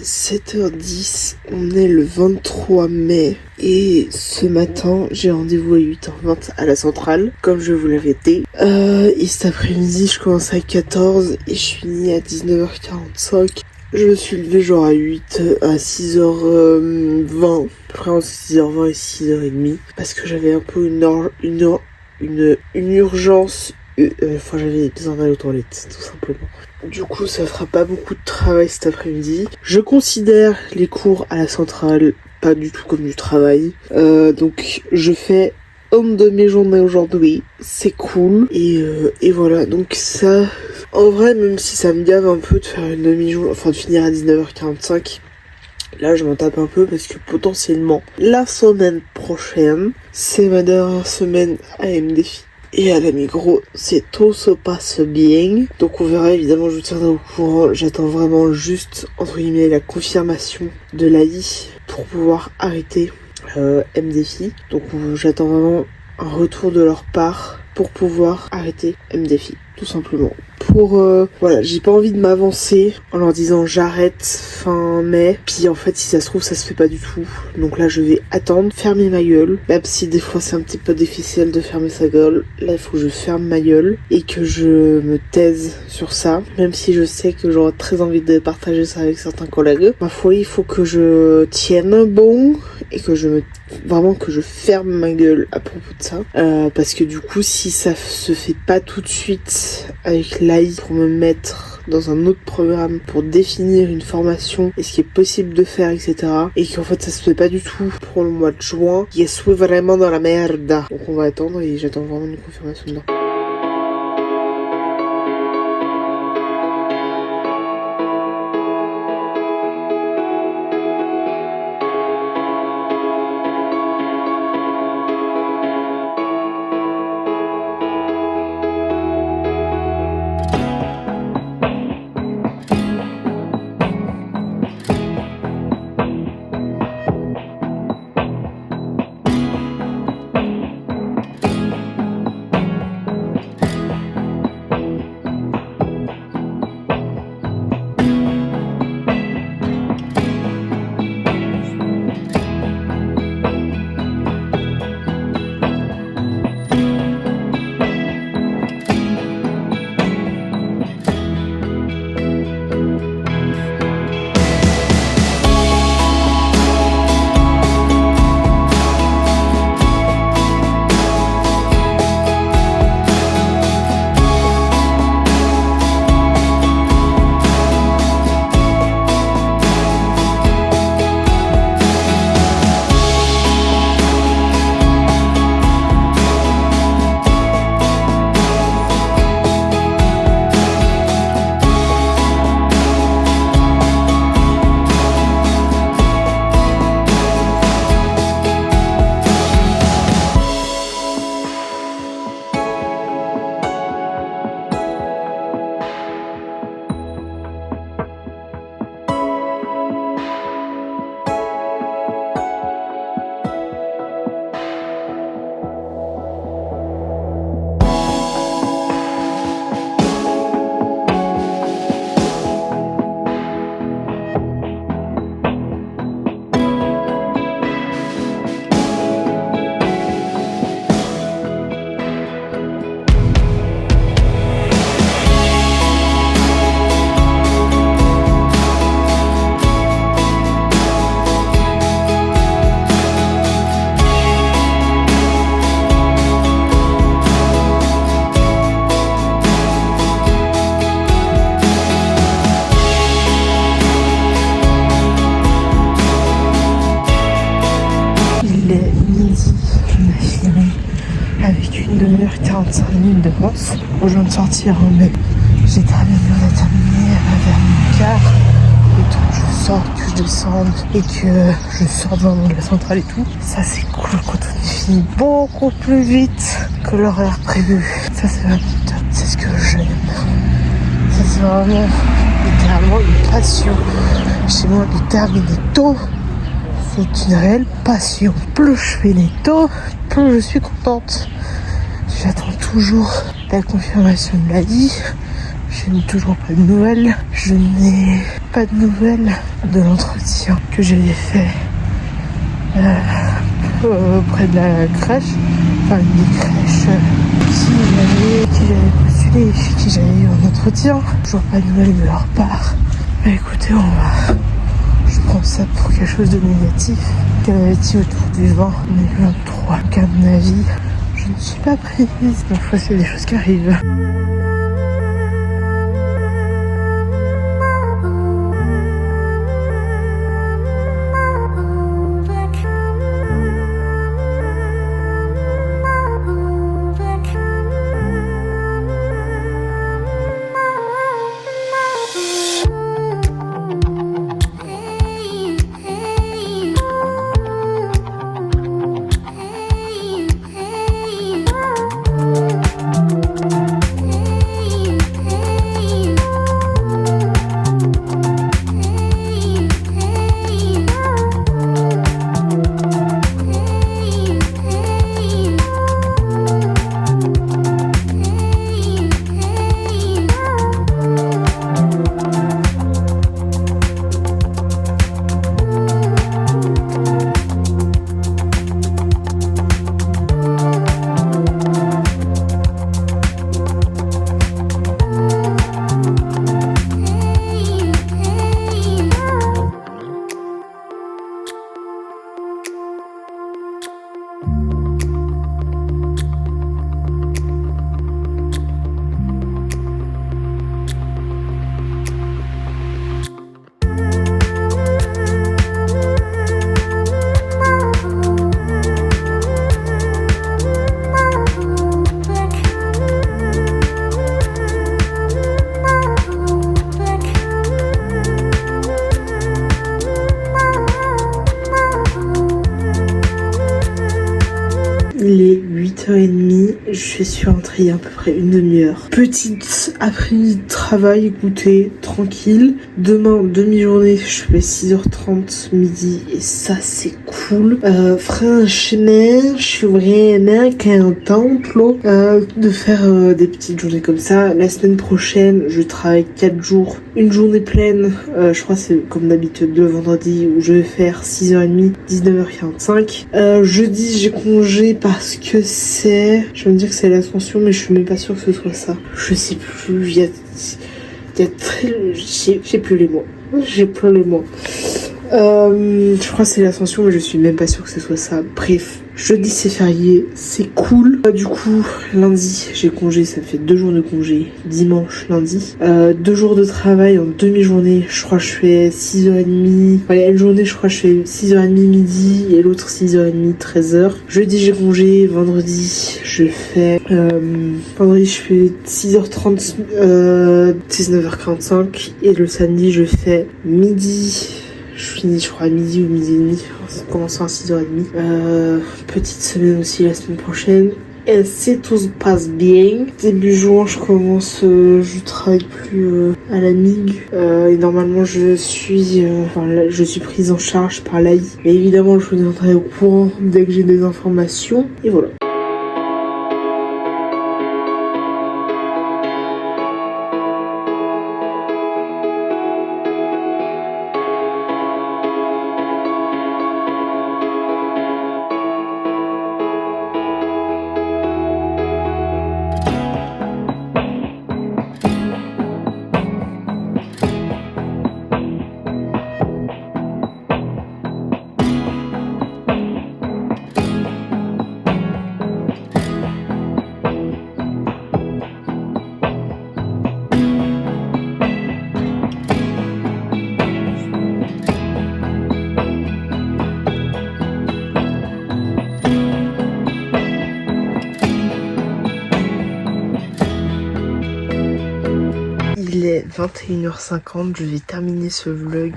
7h10, on est le 23 mai et ce matin j'ai rendez-vous à 8h20 à la centrale, comme je vous l'avais dit. Et cet après-midi je commence à 14 et je finis à 19h45. Je me suis levée genre à 6h20, après entre 6h20 et 6h30, parce que j'avais un peu une urgence. J'avais besoin d'aller aux toilettes, tout simplement. Du coup, ça fera pas beaucoup de travail cet après-midi. Je considère les cours à la centrale pas du tout comme du travail. Donc, je fais une de mes journées aujourd'hui. C'est cool. Et voilà, donc ça... En vrai, même si ça me gave un peu de faire une demi-journée, enfin de finir à 19h45, là, je m'en tape un peu parce que potentiellement, la semaine prochaine, c'est ma dernière semaine à MDFI. Et à la Migros, tout se passe bien. Donc on verra, évidemment, je vous tiendrai au courant. J'attends vraiment juste, entre guillemets, la confirmation de l'AI pour pouvoir arrêter MDFI. Donc j'attends vraiment un retour de leur part pour pouvoir arrêter MDFI, tout simplement. Voilà, j'ai pas envie de m'avancer en leur disant j'arrête fin mai, puis en fait si ça se trouve ça se fait pas du tout, donc là je vais attendre, fermer ma gueule, même si des fois c'est un petit peu difficile de fermer sa gueule. Là il faut que je ferme ma gueule et que je me taise sur ça, même si je sais que j'aurais très envie de partager ça avec certains collègues. Ma foi, il faut que je tienne bon et que je ferme ma gueule à propos de ça, parce que du coup si ça se fait pas tout de suite avec l'AI pour me mettre dans un autre programme pour définir une formation et ce qui est possible de faire, etc. et qu'en fait ça se fait pas du tout pour le mois de juin, je suis vraiment dans la merde. Donc on va attendre et j'attends vraiment une confirmation dedans. Avec une demi-heure 45 minutes d'avance. Je viens de sortir, mais j'ai très bien pu la terminer vers mon quart. Le temps que je sorte, que je descende et que je sorte vraiment de la centrale et tout. Ça c'est cool quand on est fini beaucoup plus vite que l'horaire prévu. Ça c'est vraiment top, c'est ce que j'aime. Ça c'est vraiment littéralement une passion. Chez moi, de terminer tôt, c'est une réelle passion. Plus je fais les tôt, plus je suis contente. J'attends toujours la confirmation de la vie Je n'ai toujours pas de nouvelles. Je n'ai pas de nouvelles de l'entretien que j'avais fait auprès de la crèche. Enfin, des crèches qui j'avais postulé, qui j'avais eu en entretien. Toujours pas de nouvelles de leur part. Bah écoutez, je prends ça pour quelque chose de négatif. Qu'elle avait dit autour du 20, on est le 23. Qu'à mon avis, je ne suis pas prise. Donc, c'est des choses qui arrivent. Il est 8h30, je suis rentrée il y a à peu près une demi-heure. Petite après-midi de travail, goûter, tranquille. Demain, demi-journée, je fais 6h30 midi et ça c'est cool. Franchement, je suis vraiment contente de faire des petites journées comme ça. La semaine prochaine, je travaille 4 jours, une journée pleine. Je crois que c'est comme d'habitude le vendredi où je vais faire 6h30, 19h45. Jeudi, j'ai congé parce que je vais me dire que c'est l'Ascension, mais je suis même pas sûre que ce soit ça. Je sais plus, il y a très... J'ai plus les mots. J'ai plus les mots. Je crois que c'est l'Ascension, mais je suis même pas sûre que ce soit ça. Bref, jeudi c'est férié, c'est cool. Du coup, lundi j'ai congé, ça me fait 2 jours de congé. Dimanche, lundi. 2 jours de travail en demi-journée. Je crois que je fais 6h30. Enfin, une journée, je crois que je fais 6h30 midi et l'autre 6h30, 13h. Jeudi j'ai congé. Vendredi, je fais 6h30, 19h45. Et le samedi, je fais midi. Je finis, je crois, à midi ou midi et demi, en commençant à 6h30. Petite semaine aussi la semaine prochaine. Et si tout se passe bien, début juin, je travaille plus à la MIG. Et normalement, je suis prise en charge par l'AI. Mais évidemment, je vous tiendrai au courant dès que j'ai des informations. Et voilà. Il est 21h50, je vais terminer ce vlog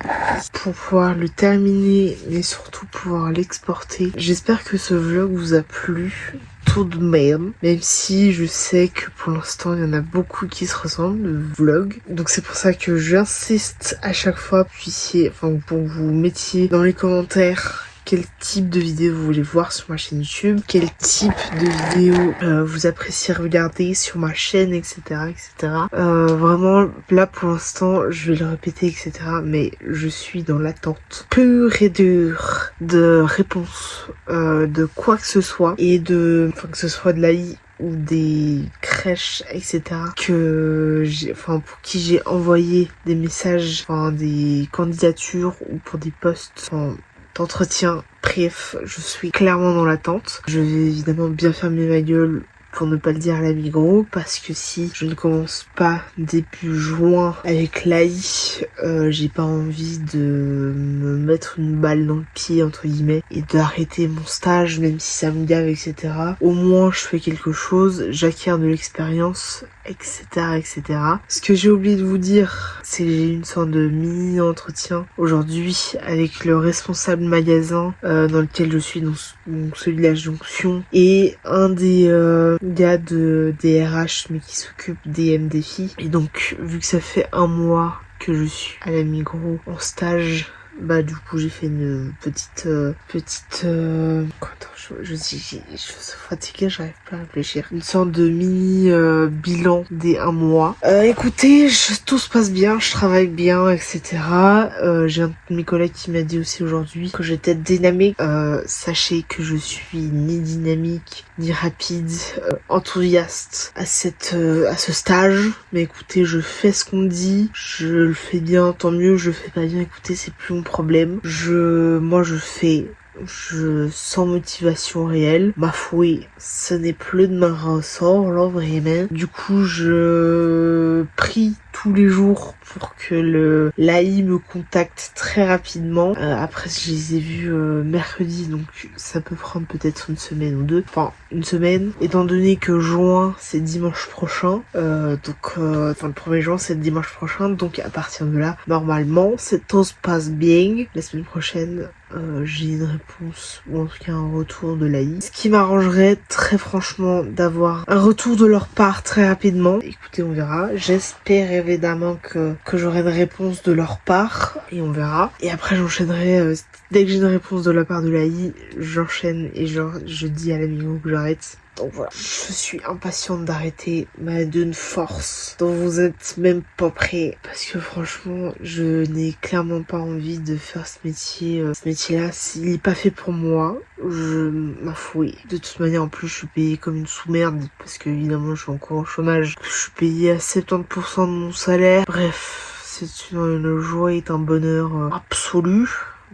pour pouvoir le terminer, mais surtout pouvoir l'exporter. J'espère que ce vlog vous a plu tout de même si je sais que pour l'instant il y en a beaucoup qui se ressemblent, le vlog. Donc c'est pour ça que j'insiste à chaque fois pour que vous mettiez dans les commentaires quel type de vidéo vous voulez voir sur ma chaîne YouTube, quel type de vidéo vous appréciez regarder sur ma chaîne, etc. etc. Vraiment, là pour l'instant, je vais le répéter, etc. Mais je suis dans l'attente pure et dure de réponses de quoi que ce soit, et que ce soit de l'AI ou des crèches, etc. Pour qui j'ai envoyé des messages, des candidatures ou pour des postes d'entretien. Bref, je suis clairement dans l'attente. Je vais évidemment bien fermer ma gueule pour ne pas le dire à la Migros, parce que si je ne commence pas début juin avec l'AI, j'ai pas envie de me mettre une balle dans le pied, entre guillemets, et d'arrêter mon stage, même si ça me gave, etc. Au moins, je fais quelque chose, j'acquiers de l'expérience, etc., etc. Ce que j'ai oublié de vous dire, c'est que j'ai eu une sorte de mini-entretien aujourd'hui avec le responsable magasin dans lequel je suis, donc celui de la jonction, et un des gars des RH, mais qui s'occupe des MDFI. Et donc, vu que ça fait 1 mois que je suis à la Migros en stage, du coup j'ai fait une petite je suis fatiguée, j'arrive pas à réfléchir, une sorte de mini bilan des 1 mois. Écoutez, tout se passe bien, je travaille bien, etc. J'ai un de mes collègues qui m'a dit aussi aujourd'hui que j'étais dynamique. Sachez que je suis ni dynamique ni rapide, enthousiaste à ce stage, mais écoutez, je fais ce qu'on me dit, je le fais bien, tant mieux. Je le fais pas bien, écoutez, c'est plus mon problème. Sans motivation réelle. Ma foi, ce n'est plus de mon ressort, là, vraiment. Du coup, je prie tous les jours pour que l'AI me contacte très rapidement. Après, je les ai vus mercredi, donc ça peut prendre peut-être une semaine ou deux. Enfin, une semaine. Étant donné que juin, c'est dimanche prochain. Le 1er juin, c'est dimanche prochain. Donc, à partir de là, normalement, tout se passe bien. La semaine prochaine, j'ai une réponse, ou en tout cas un retour de l'AI. Ce qui m'arrangerait très franchement d'avoir un retour de leur part très rapidement. Écoutez, on verra. J'espère évidemment que j'aurai une réponse de leur part, et on verra. Et après j'enchaînerai, dès que j'ai une réponse de la part de l'AI, j'enchaîne et je dis à l'amigo que j'arrête. Donc voilà, je suis impatiente d'arrêter, mais d'une force dont vous êtes même pas prêts, parce que franchement, je n'ai clairement pas envie de faire ce métier. Ce métier-là, il est pas fait pour moi. Je m'affouille. De toute manière, en plus, je suis payée comme une sous-merde, parce que évidemment, je suis encore en chômage. Je suis payée à 70% de mon salaire. Bref, c'est une joie et un bonheur absolu.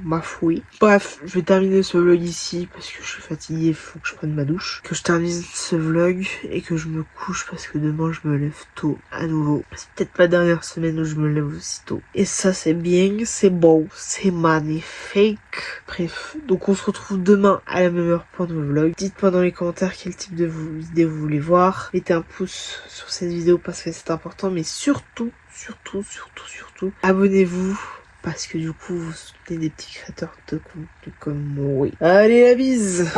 Ma fouille. Bref, je vais terminer ce vlog ici parce que je suis fatiguée, il faut que je prenne ma douche, que je termine ce vlog et que je me couche parce que demain je me lève tôt à nouveau. C'est peut-être ma dernière semaine où je me lève aussi tôt. Et ça c'est bien, c'est beau, c'est magnifique. Bref, donc on se retrouve demain à la même heure pour un nouveau vlog. Dites-moi dans les commentaires quel type de vidéo vous voulez voir. Mettez un pouce sur cette vidéo parce que c'est important, mais surtout, abonnez-vous. Parce que du coup, vous soutenez des petits créateurs de contenu comme moi. Oui. Allez, la bise!